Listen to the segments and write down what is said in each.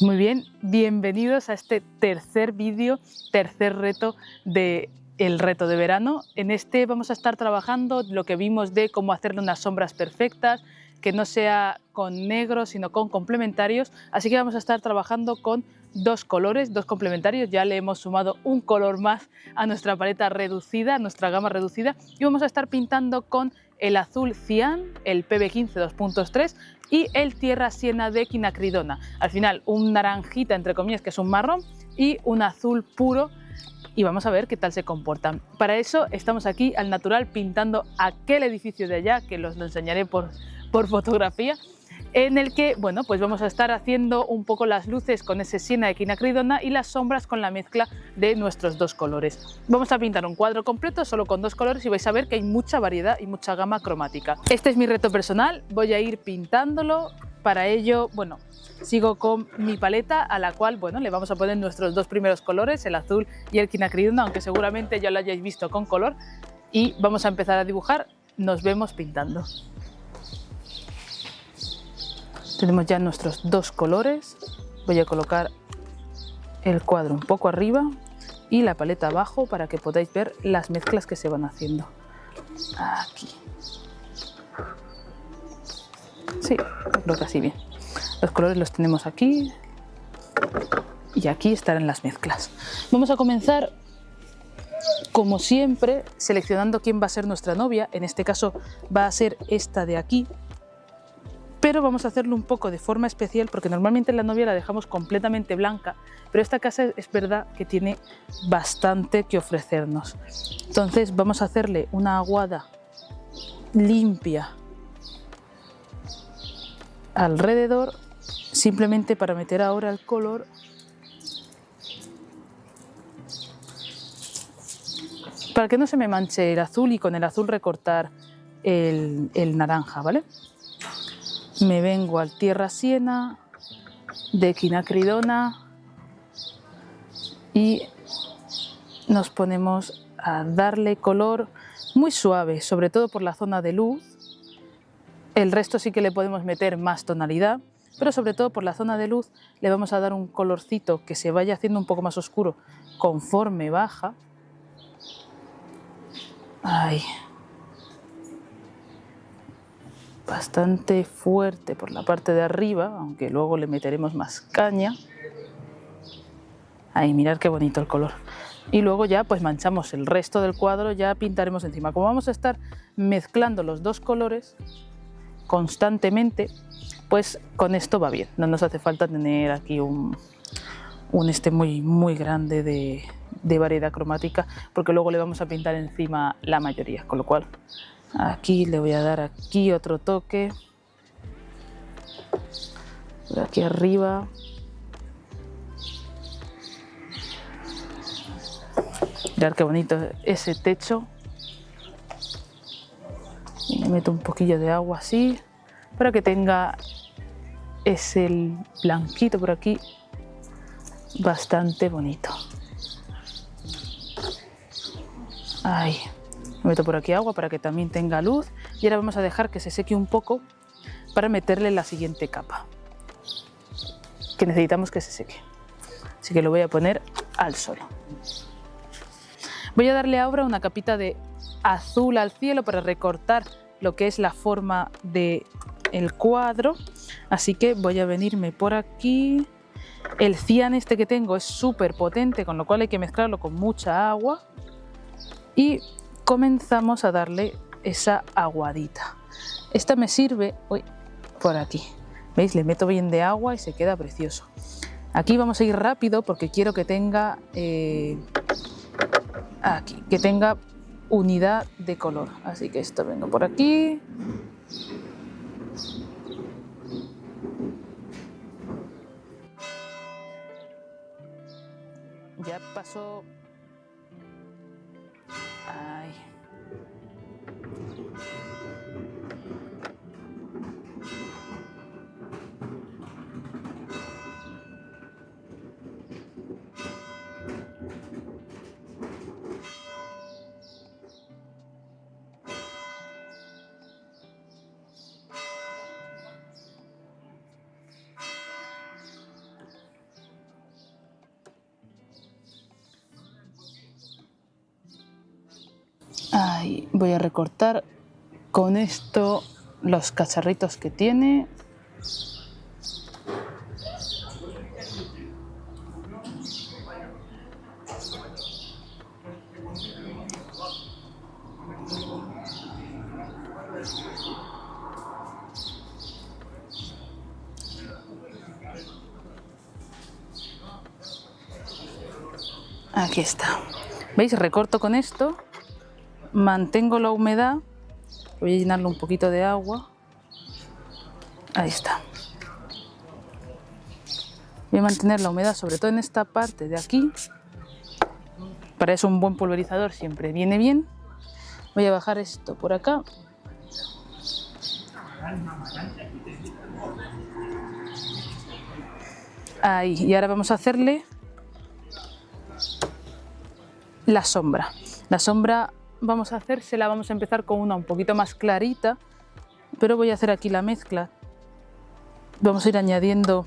Muy bien, bienvenidos a este tercer vídeo, tercer reto del reto de verano. En este vamos a estar trabajando lo que vimos de cómo hacerle unas sombras perfectas, que no sea con negro sino con complementarios, así que vamos a estar trabajando con dos colores, dos complementarios. Ya le hemos sumado un color más a nuestra paleta reducida, a nuestra gama reducida, y vamos a estar pintando con el azul cian, el PB15 2.3 y el tierra siena de quinacridona. Al final un naranjita entre comillas que es un marrón y un azul puro, y vamos a ver qué tal se comportan. Para eso estamos aquí al natural pintando aquel edificio de allá, que os lo enseñaré por fotografía, en el que bueno, pues vamos a estar haciendo un poco las luces con ese siena de quinacridona y las sombras con la mezcla de nuestros dos colores. Vamos a pintar un cuadro completo solo con dos colores y vais a ver que hay mucha variedad y mucha gama cromática. Este es mi reto personal, voy a ir pintándolo. Para ello, bueno, sigo con mi paleta a la cual, bueno, le vamos a poner nuestros dos primeros colores, el azul y el quinacridona, aunque seguramente ya lo hayáis visto con color, y vamos a empezar a dibujar. Nos vemos pintando. Tenemos ya nuestros dos colores. Voy a colocar el cuadro un poco arriba y la paleta abajo para que podáis ver las mezclas que se van haciendo. Aquí. Sí, creo que así bien. Los colores los tenemos aquí y aquí estarán las mezclas. Vamos a comenzar, como siempre, seleccionando quién va a ser nuestra novia. En este caso va a ser esta de aquí, pero vamos a hacerlo un poco de forma especial porque normalmente la novia la dejamos completamente blanca, pero esta casa es verdad que tiene bastante que ofrecernos. Entonces vamos a hacerle una aguada limpia alrededor, simplemente para meter ahora el color para que no se me manche el azul y con el azul recortar el naranja, ¿vale? Me vengo al tierra siena de quinacridona y nos ponemos a darle color muy suave, sobre todo por la zona de luz. El resto sí que le podemos meter más tonalidad, pero sobre todo por la zona de luz le vamos a dar un colorcito que se vaya haciendo un poco más oscuro conforme baja. Ahí. Bastante fuerte por la parte de arriba, aunque luego le meteremos más caña. Ahí, mirad qué bonito el color. Y luego ya pues manchamos el resto del cuadro, ya pintaremos encima. Como vamos a estar mezclando los dos colores constantemente, pues con esto va bien. No nos hace falta tener aquí un muy grande de variedad cromática, porque luego le vamos a pintar encima la mayoría, con lo cual aquí le voy a dar aquí otro toque, por aquí arriba. Mirad qué bonito ese techo. Y le meto un poquillo de agua así, para que tenga ese blanquito por aquí, bastante bonito. Ahí. Meto por aquí agua para que también tenga luz y ahora vamos a dejar que se seque un poco para meterle la siguiente capa, que necesitamos que se seque. Así que lo voy a poner al sol. Voy a darle ahora una capita de azul al cielo para recortar lo que es la forma del cuadro. Así que voy a venirme por aquí. El cian este que tengo es súper potente, con lo cual hay que mezclarlo con mucha agua. Y comenzamos a darle esa aguadita. Esta me sirve, uy, por aquí. ¿Veis? Le meto bien de agua y se queda precioso. Aquí vamos a ir rápido porque quiero que tenga aquí, que tenga unidad de color. Así que esto vengo por aquí. Ya pasó. Ay. Ahí voy a recortar con esto los cacharritos que tiene. Aquí está. ¿Veis? Recorto con esto, mantengo la humedad, voy a llenarlo un poquito de agua. Ahí está. Voy a mantener la humedad sobre todo en esta parte de aquí. Para eso un buen pulverizador siempre viene bien. Voy a bajar esto por acá. Ahí, y ahora vamos a hacerle la sombra. La sombra vamos a empezar con una un poquito más clarita, pero voy a hacer aquí la mezcla. Vamos a ir añadiendo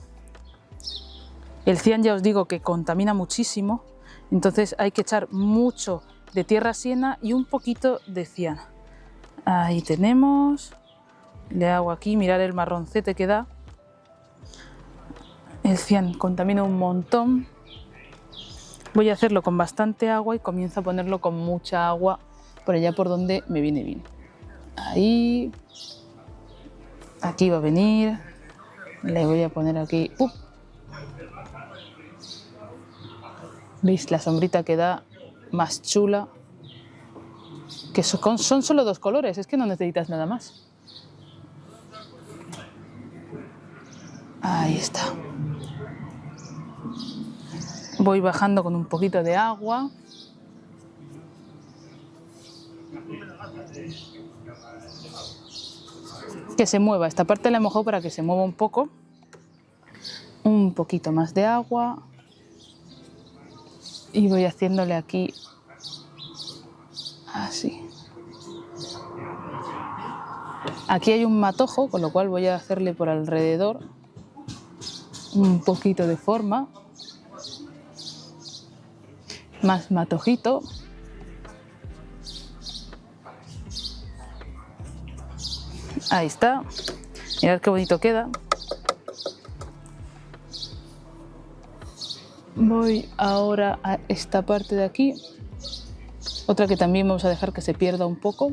el cian, ya os digo que contamina muchísimo, entonces hay que echar mucho de tierra siena y un poquito de cian. Ahí tenemos, le hago aquí, mirad el marroncete que da. El cian contamina un montón. Voy a hacerlo con bastante agua y comienzo a ponerlo con mucha agua por allá por donde me viene bien. Ahí, aquí va a venir, le voy a poner aquí. ¿Veis la sombrita que da más chula? Que son solo dos colores, es que no necesitas nada más. Ahí está. Voy bajando con un poquito de agua. Que se mueva, esta parte la he mojado para que se mueva un poco. Un poquito más de agua. Y voy haciéndole aquí así. Aquí hay un matojo, con lo cual voy a hacerle por alrededor un poquito de forma. Más matojito. Ahí está. Mirad qué bonito queda. Voy ahora a esta parte de aquí. Otra que también vamos a dejar que se pierda un poco.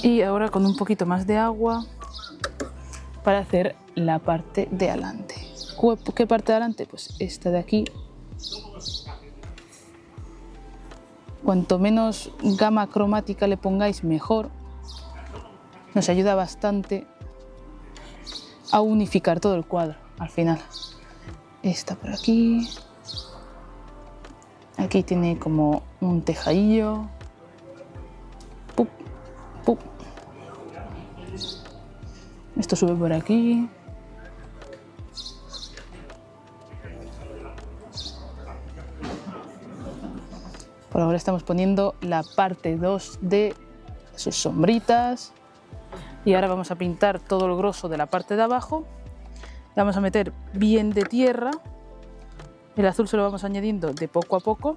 Y ahora con un poquito más de agua para hacer la parte de adelante. ¿Qué parte de adelante? Pues esta de aquí. Cuanto menos gama cromática le pongáis, mejor. Nos ayuda bastante a unificar todo el cuadro al final. Esta por aquí. Aquí tiene como un tejadillo. ¡Pup! ¡Pup! Esto sube por aquí. Por ahora estamos poniendo la parte 2 de sus sombritas. Y ahora vamos a pintar todo el grosso de la parte de abajo. Le vamos a meter bien de tierra. El azul se lo vamos añadiendo de poco a poco.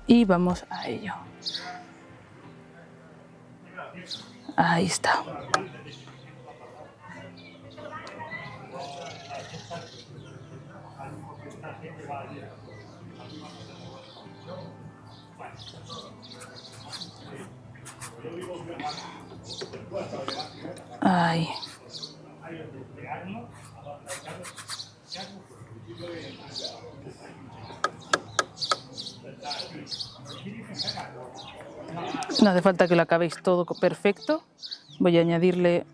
Y vamos a ello. Ahí está. Ahí. No hace falta que lo acabéis todo perfecto. Voy a añadirle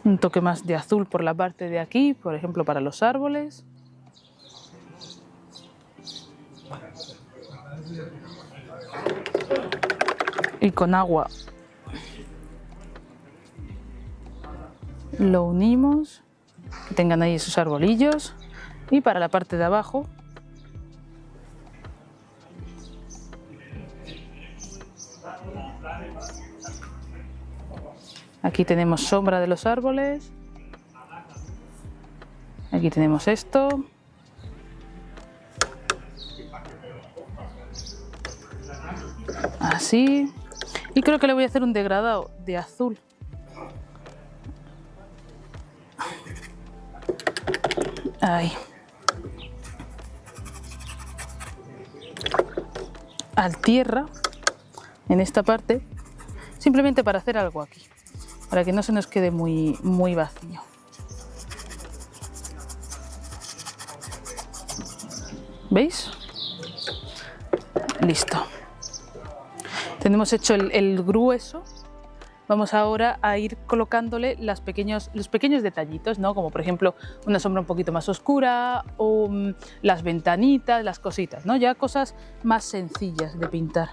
un toque más de azul por la parte de aquí, por ejemplo para los árboles. Y con agua lo unimos, que tengan ahí esos arbolillos. Y para la parte de abajo, aquí tenemos sombra de los árboles, aquí tenemos esto, así, y creo que le voy a hacer un degradado de azul. Ahí. Al tierra, en esta parte, simplemente para hacer algo aquí, para que no se nos quede muy vacío. ¿Veis? Listo. Tenemos hecho el grueso. Vamos ahora a ir colocándole los pequeños detallitos, ¿no? Como por ejemplo una sombra un poquito más oscura o las ventanitas, las cositas, ¿no? Ya cosas más sencillas de pintar.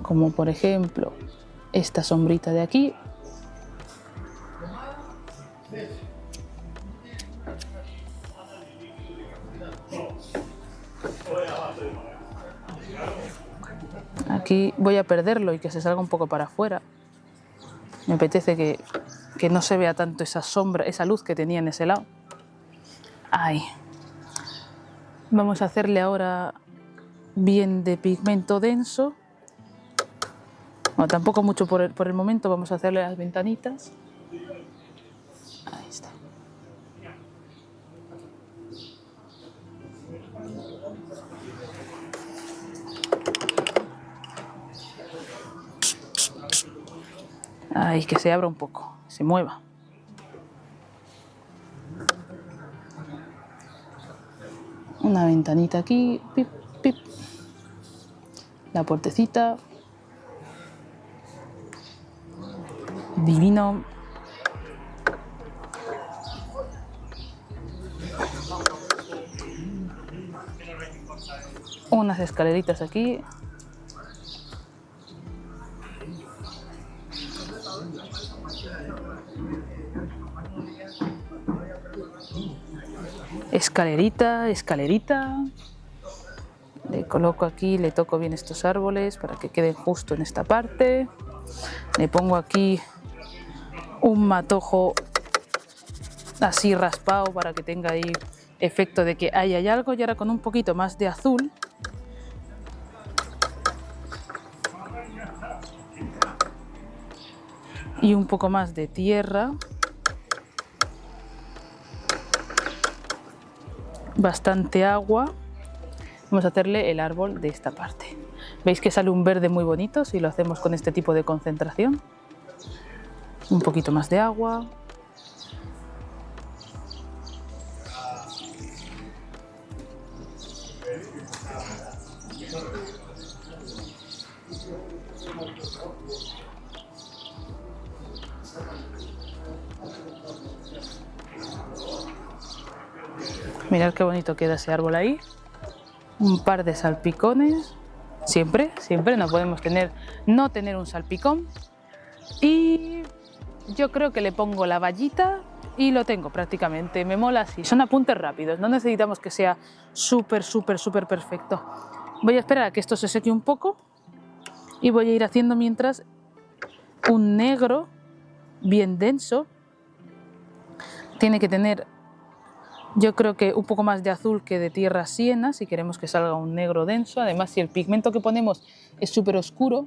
Como por ejemplo esta sombrita de aquí. Aquí voy a perderlo y que se salga un poco para afuera. Me apetece que no se vea tanto esa sombra, esa luz que tenía en ese lado. Ahí. Vamos a hacerle ahora bien de pigmento denso. Bueno, tampoco mucho por el momento, vamos a hacerle las ventanitas. Ahí está. Ahí, que se abra un poco, se mueva. Una ventanita aquí, pip, pip. La puertecita. Divino. Unas escaleritas aquí. Escalerita, escalerita. Le coloco aquí, le toco bien estos árboles para que queden justo en esta parte. Le pongo aquí un matojo así raspado para que tenga ahí efecto de que ahí hay algo. Y ahora con un poquito más de azul y un poco más de tierra, bastante agua, vamos a hacerle el árbol de esta parte. ¿Veis que sale un verde muy bonito si lo hacemos con este tipo de concentración? Un poquito más de agua. Mirad qué bonito queda ese árbol ahí. Un par de salpicones. Siempre no podemos no tener un salpicón. Y yo creo que le pongo la vallita y lo tengo prácticamente. Me mola así. Son apuntes rápidos, no necesitamos que sea súper perfecto. Voy a esperar a que esto se seque un poco y voy a ir haciendo mientras un negro bien denso. Tiene que tener, yo creo que un poco más de azul que de tierra siena si queremos que salga un negro denso. Además, si el pigmento que ponemos es súper oscuro,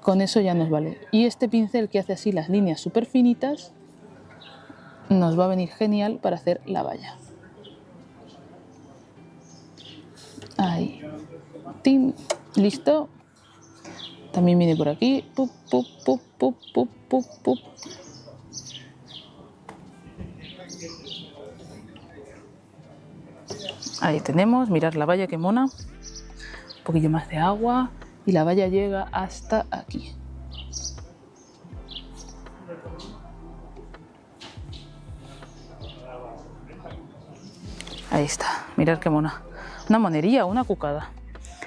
con eso ya nos vale. Y este pincel que hace así las líneas súper finitas nos va a venir genial para hacer la valla. Ahí. ¡Tin! Listo. También viene por aquí. Pup, pup, pup, pup, pup, pup, pup. Ahí tenemos, mirad la valla que mona. Un poquillo más de agua y la valla llega hasta aquí. Ahí está, mirad qué mona. Una monería, una cucada.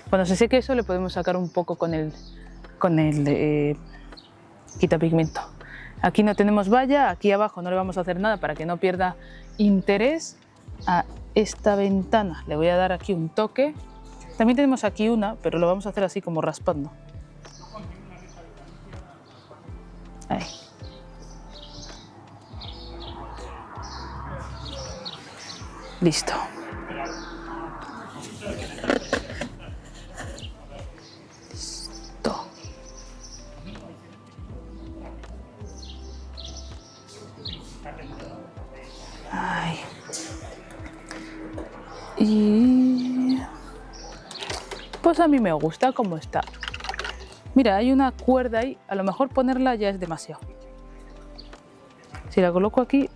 Cuando se seque eso le podemos sacar un poco con el quita pigmento. Aquí no tenemos valla, aquí abajo no le vamos a hacer nada para que no pierda interés. A esta ventana le voy a dar aquí un toque. También tenemos aquí una, pero lo vamos a hacer así como raspando. Ahí. Listo. Listo. Ahí. Y pues a mí me gusta cómo está. Mira, hay una cuerda ahí, a lo mejor ponerla ya es demasiado. Si la coloco aquí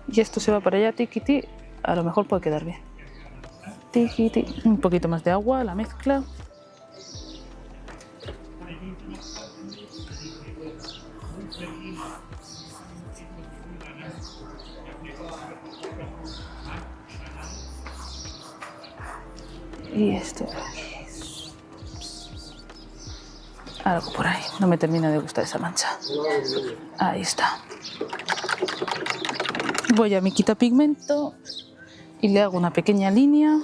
y esto se va para allá, tiquiti, a lo mejor puede quedar bien. Tiquiti. Un poquito más de agua, la mezcla. Y esto. Algo por ahí, no me termina de gustar esa mancha. Ahí está. Voy a mi quitapigmento y le hago una pequeña línea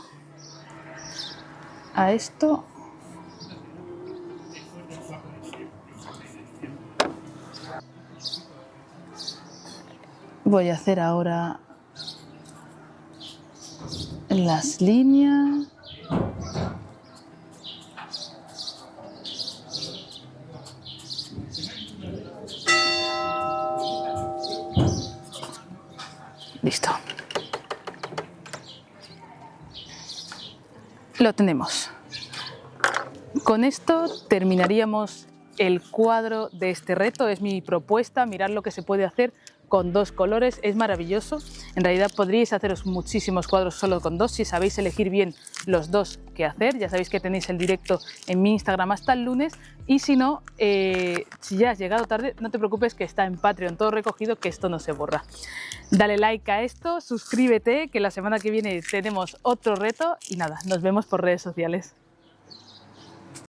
a esto. Voy a hacer ahora las líneas. Listo. Lo tenemos. Con esto terminaríamos el cuadro de este reto. Es mi propuesta, mirar lo que se puede hacer con 2 colores, es maravilloso. En realidad podríais haceros muchísimos cuadros solo con 2 si sabéis elegir bien los 2 que hacer. Ya sabéis que tenéis el directo en mi Instagram hasta el lunes, y si no, si ya has llegado tarde, no te preocupes que está en Patreon todo recogido, que esto no se borra. Dale like a esto, suscríbete, que la semana que viene tenemos otro reto y nada, nos vemos por redes sociales.